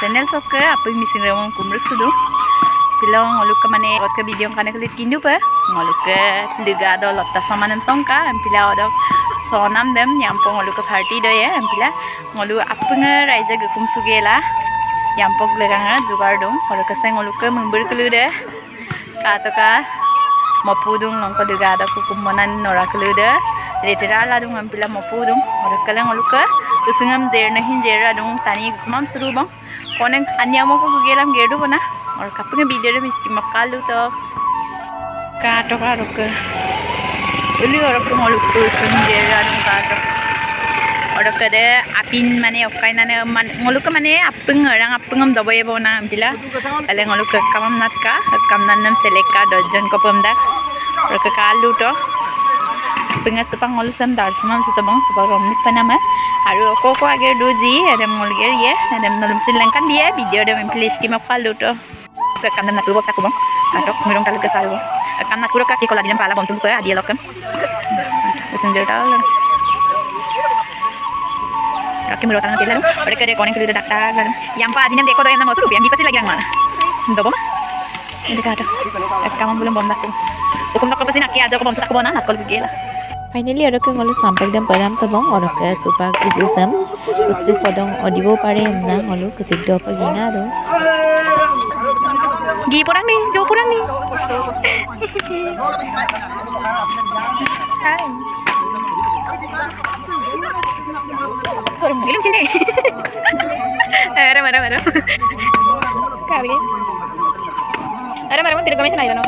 channel sok apung mising ramon kumruk sudu silong ngoluk mane ot ke video kana klit kindu pa ngoluk liga do lotta samanam songka ampila odok sonam dem yampong ngoluk party do ya ampila ngolu apung raija gukum sugela yampok leganga jugar dong ngoluk seng ngoluk mungbur kulude ka to ka mopudung nongko liga do kukum monan nora kulude letera la dong ampila mopudung ngoluk kala ngoluk kusungam jer nahin jera dong tani kumam suru bang koneng anyamo ko gelam gedu bana और कपड़े video में इसकी मक्कालू तो काटो का रुक उली और अपने मोलुक तो सुनजे रानू काटो और कदे अपिन माने ओकाई नाने मोलुक माने अपंग orang अपंगम दबाये बोना बिला अले मोलुक कमम नाट का कम नानम सेलेक्ट का डजन को पमदा और कालू तो अपंग सुपंग मोलुक सम दार्समम सुतबंग सुपर रोमनिक पनामा আৰু কোকো আগে দুজি এদম মলগের ইয়ে এদম নলম শ্রীলঙ্কান বিয়ে ভিডিও দেম প্লিজ কি মকালু তো kan na tubo ka kubong atok mirong taluk kesalu kan na kuro ka ki kola dinan pala bom tumpo adia lokam messenger tal kaki miro tangan telalu ore kare koning kudu daktar lalu yang pa ajinan deko do yang mosu rupiah dipasi lagi yang mana ndo bom ini ka kamu belum bom dakku hukum tak pasi nak aja ko bom sak bona nak kol gela finally और के ngolu sampai dam param tabong और के सुपाक इसम कुछ पदों audio पारे हमना ngolu कुछ दो पगिना दो gi porang nih jauh porang nih hai sorry belum sini mara kali mara tidak kami sana no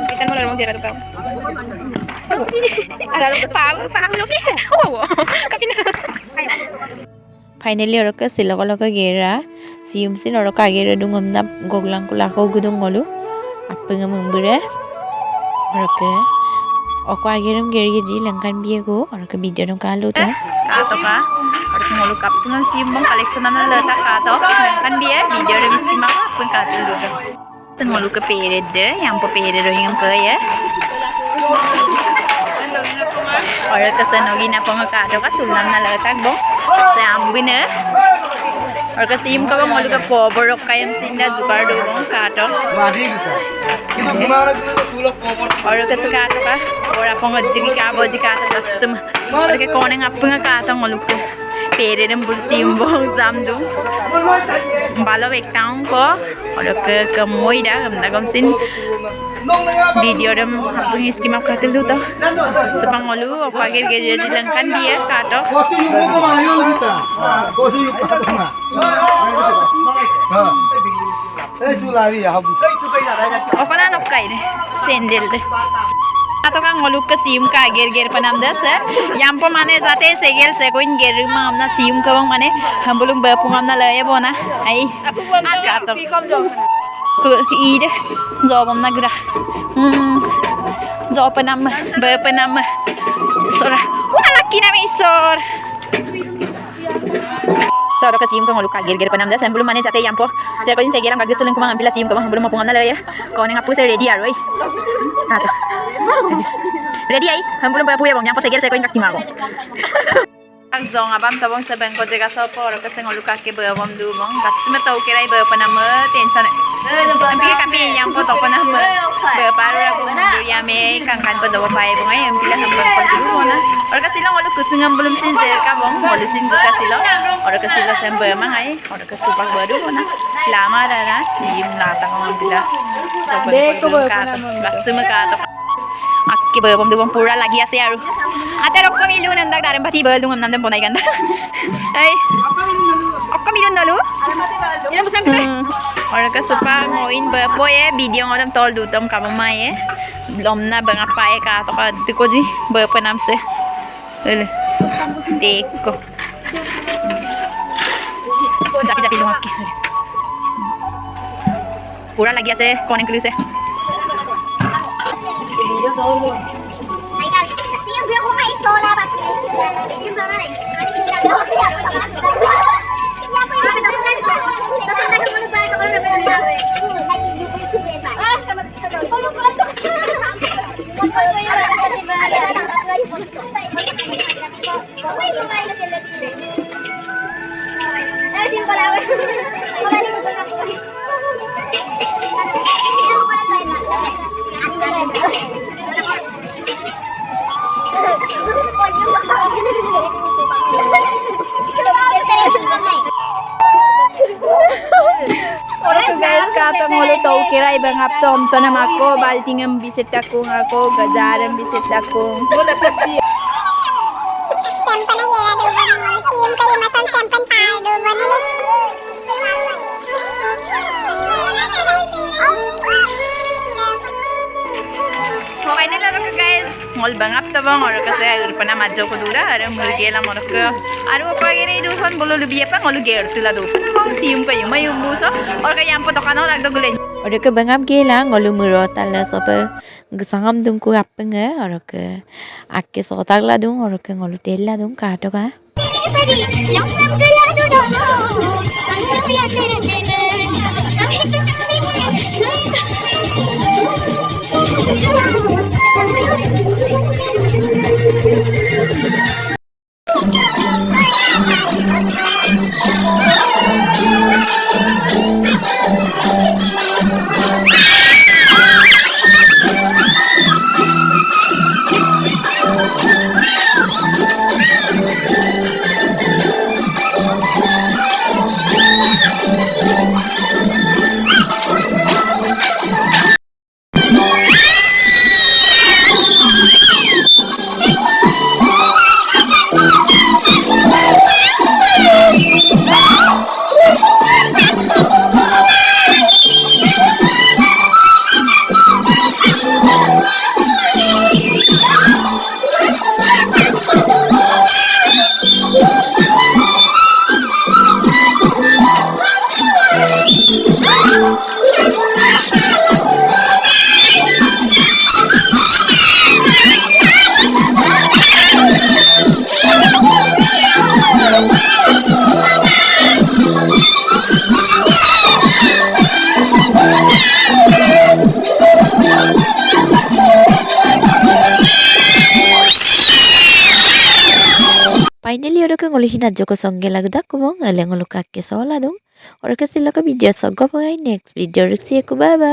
kita mau lorong jera tuh paham loki oh kapina finally और के सिलगल के गेरा सियुम सिन और का गेरा दुंगम ना गोगलां को लाखो गुदुं ngolu अपंग मंबुरे और के ओको आगेरम गेरी जी लंकान बिए को और के वीडियो नो कालु ता kato ka और ngolu kapung sium bang collection na leta kato langkan biye video de miski mak apung kato do ten ngolu ke period de yang po period ro yang ke ya और कसे नगी ना पंग काटो का तुलना ना लगा बो से आम्बिने और कसे इम का मोलु का पोबर कायम सिंदा जुगाड़ दो बो काटो और कसे काटो का और अपंग दिगी का बोजी काटो लच्छम और के कोने अपंग काटो मोलु के पेरेरम बुसिम बो जाम दो बालो एकटाउं को और के कमोइदा गमदा गमसिन video dam apung iski mak katil du to sepang ngolu opagir geje dilangkan dia kato opana nokai de sendel de atau kan ngolu ke sium ka ger panam das yang po mane jate segel se koin ger ma amna sium ka bang mane hambulung ba pungam na laya bona ai kato ide jawab nagra jawab penam sora wala kina mesor toro ka sium ka ngolu ka ger penam da sembulu mane jate yampo jare kodin segeram ka gesuleng kuma ambila sium ka bang belum mapungan na ya kone ngapu se ready aroi ato ready ai hambulum ba puya bang yampo segel se koin kaki mago Zong abam tabong sa bangko jaga sopo oro kasi ngolu kake bawam du bang katsime tau kirai bawa panama tension ampi kami yang po toko na bawa paru ragu duriya me kangkan po dawa pae bang ay ampila hambang po dulu na oro kasi lang ngolu kusungam belum sin ka bang ngolu sin ko kasi lang oro kasi lang sa bawa mang ay oro kasi pak baru na lama na sim lata ko ampila katsime kato Aki bawam du bang pura lagi ase aru ate rokko milu nandak daram pati balung namdam bonai ganda ai okko milu nalu ina busang kre और का सुपा मोइन बपोए video ngodam tol dutam kamamaye lomna banga pae ka to ka diko ji bapa nam se ele deko japi dong aki pura lagi ase konen kuli se video dolo ai ka siam gua ko mai sola ba siam sola này Terima kasih. kirai bangap to omto na mako baltingam bisit takung ako gajaram bisit takung. Sampan aja ya dulu tim kayak masan sampan padu mana nih Final laro ka guys. Ngol bangap to bang oro kasi urpana madjo ko dula are murgela morok. Aru pa gere irusan bolo lubiya pa ngol ger tula do. Sium kayo may umuso or kaya ampo to kano lagdo gulen. Oro ke bangam gela ngolu muro tala sopa gesangam dung ku appenga oro ke akke sotagla dung oro ke ngolu tella dung ka to ka Finally oro ke ngolu hina joko songge lagda kumong ale ngolu kakke sola dung oro ke silaka video soggo next video riksi ku bye bye